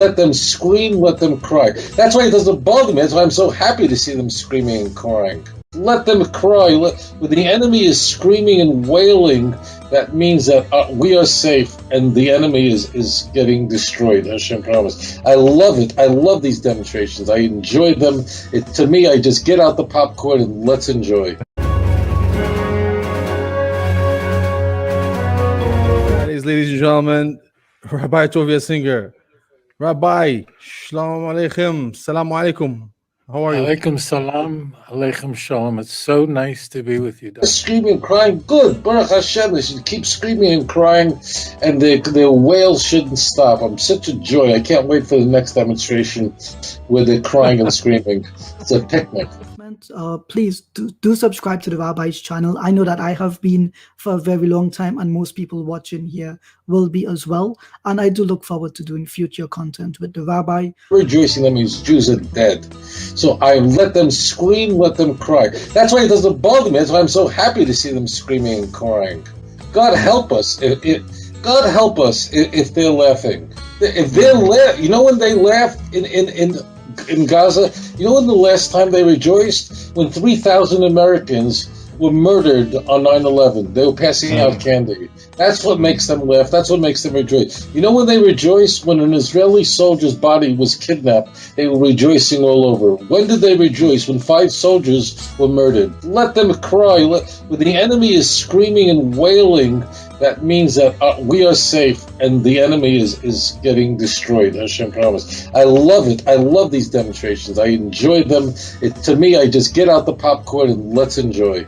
Let them scream, let them cry. That's why it doesn't bother me. That's why I'm so happy to see them screaming and crying. Let them cry. When the enemy is screaming and wailing, that means that we are safe and the enemy is getting destroyed. Hashem promised. I love it. I love these demonstrations. I enjoy them. To me, I just get out the popcorn and let's enjoy. Ladies and gentlemen, Rabbi Tovia Singer. Rabbi, Shalom Aleichem, Salam Alaikum. How are you? Alaikum Salam, Alaikum Shalom. It's so nice to be with you, Doctor. Screaming and crying, good. Baruch Hashem, they should keep screaming and crying, and their wails shouldn't stop. I'm such a joy. I can't wait for the next demonstration where they're crying and screaming. It's a picnic. Please do subscribe to the Rabbi's channel. I know that I have been for a very long time, and most people watching here will be as well. And I do look forward to doing future content with the Rabbi. Rejoicing, that means Jews are dead. So I let them scream, let them cry. That's why it doesn't bother me. That's why I'm so happy to see them screaming and crying. God help us. God help us if they're laughing. If they're you know when they laughed in Gaza, you know when the last time they rejoiced? When 3,000 Americans were murdered on 9/11. They were passing out candy. That's what makes them laugh. That's what makes them rejoice. You know when they rejoiced? When an Israeli soldier's body was kidnapped, they were rejoicing all over. When did they rejoice? When 5 soldiers were murdered. Let them cry. When the enemy is screaming and wailing, that means that we are safe and the enemy is getting destroyed. Hashem promised. I love it. I love these demonstrations. I enjoy them. To me, I just get out the popcorn and let's enjoy.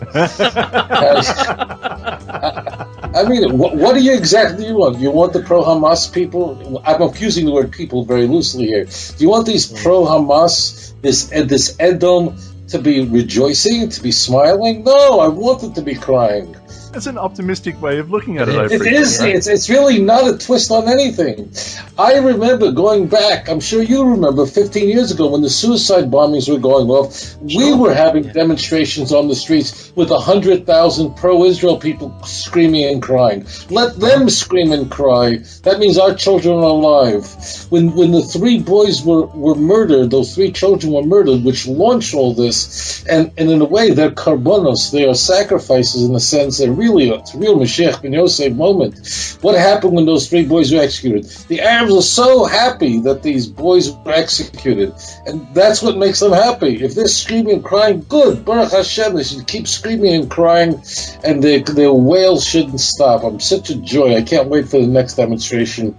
I mean, what do you exactly want? You want the pro-Hamas people? I'm using the word people very loosely here. Do you want these pro-Hamas, this Edom, to be rejoicing, to be smiling? No, I want them to be crying. That's an optimistic way of looking at it. It is. Right? It's really not a twist on anything. I remember going back, I'm sure you remember, 15 years ago when the suicide bombings were going off, we were having demonstrations on the streets with 100,000 pro-Israel people screaming and crying. Let them scream and cry. That means our children are alive. When the 3 boys were murdered, those 3 children were murdered, which launched all this, and in a way they're karbonos, they are sacrifices in the sense that it's a real Mashiach ben Yosef moment. What happened when those 3 boys were executed? The Arabs are so happy that these boys were executed, and that's what makes them happy. If they're screaming and crying, good. Baruch Hashem, they should keep screaming and crying, and their wails shouldn't stop. I'm such a joy. I can't wait for the next demonstration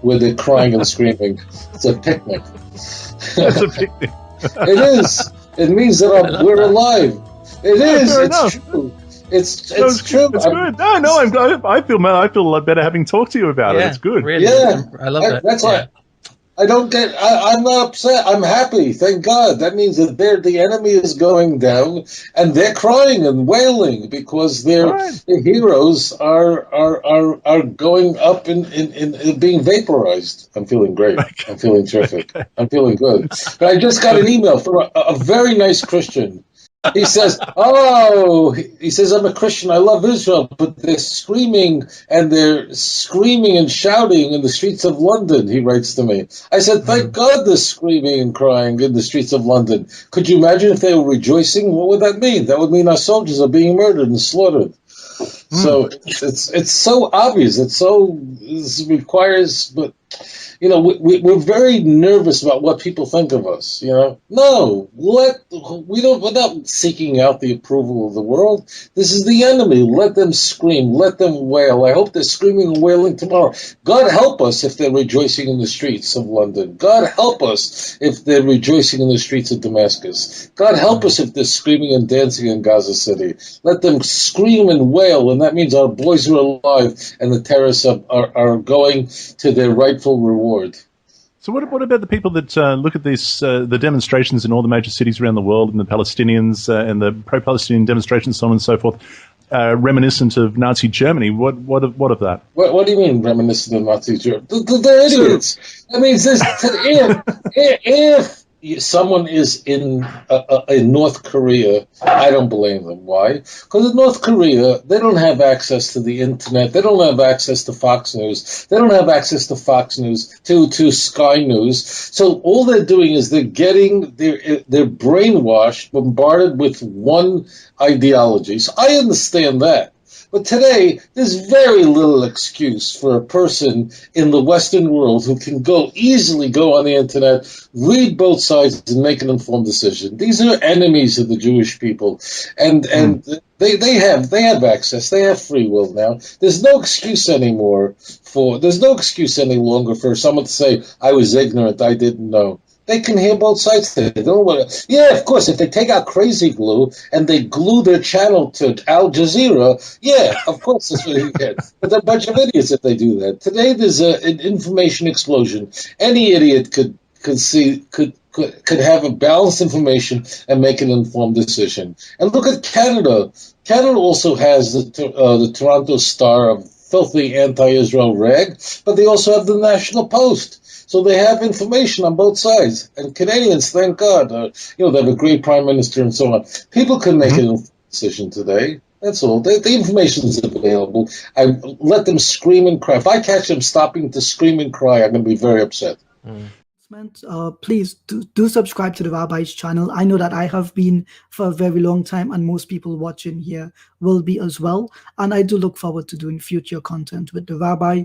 where they're crying and screaming. It's a picnic. It's a picnic. It is. It means that we're alive. It is. It's true. It's true. It's good. No, I feel a lot better having talked to you about it. It's good. Really. Yeah, I love that. That's why I don't get. I'm not upset. I'm happy. Thank God. That means that the enemy is going down, and they're crying and wailing because their heroes are going up and being vaporized. I'm feeling great. I'm feeling terrific. I'm feeling good. But I just got an email from a very nice Christian. He says, I'm a Christian, I love Israel, but they're screaming and shouting in the streets of London, he writes to me. I said, thank God they're screaming and crying in the streets of London. Could you imagine if they were rejoicing? What would that mean? That would mean our soldiers are being murdered and slaughtered. So it's so obvious. It requires, but we're very nervous about what people think of us. No, we're not seeking out the approval of the world. This is the enemy. Let them scream. Let them wail. I hope they're screaming and wailing tomorrow. God help us if they're rejoicing in the streets of London. God help us if they're rejoicing in the streets of Damascus. God help us if they're screaming and dancing in Gaza City. Let them scream and wail, and that means our boys are alive and the terrorists are going to their rightful reward. So what about the people that look at this, the demonstrations in all the major cities around the world, and the Palestinians and the pro-Palestinian demonstrations, so on and so forth, reminiscent of Nazi Germany? What of that? What do you mean reminiscent of Nazi Germany? They're idiots. I mean, someone is in North Korea, I don't blame them. Why? Because in North Korea, they don't have access to the internet. They don't have access to Fox News. They don't have access to Fox News, to Sky News. So all they're doing is they're getting they're brainwashed, bombarded with one ideology. So I understand that. But today, there's very little excuse for a person in the Western world who can easily go on the internet, read both sides, and make an informed decision. These are enemies of the Jewish people, and they have access. They have free will now. There's no excuse anymore there's no excuse any longer for someone to say, I was ignorant, I didn't know. They can hear both sides. They don't want to. Yeah, of course, if they take out Crazy Glue and they glue their channel to Al Jazeera, yeah, of course that's what you get. But they're a bunch of idiots if they do that. Today there's an information explosion. Any idiot could have a balanced information and make an informed decision. And look at Canada. Canada also has the Toronto Star, a filthy anti-Israel rag, but they also have the National Post. So they have information on both sides. And Canadians, thank God, they have a great prime minister and so on. People can make an decision today. That's all. The information is available. I let them scream and cry. If I catch them stopping to scream and cry, I'm going to be very upset. Please do subscribe to the Rabbi's channel. I know that I have been for a very long time, and most people watching here will be as well. And I do look forward to doing future content with the Rabbi.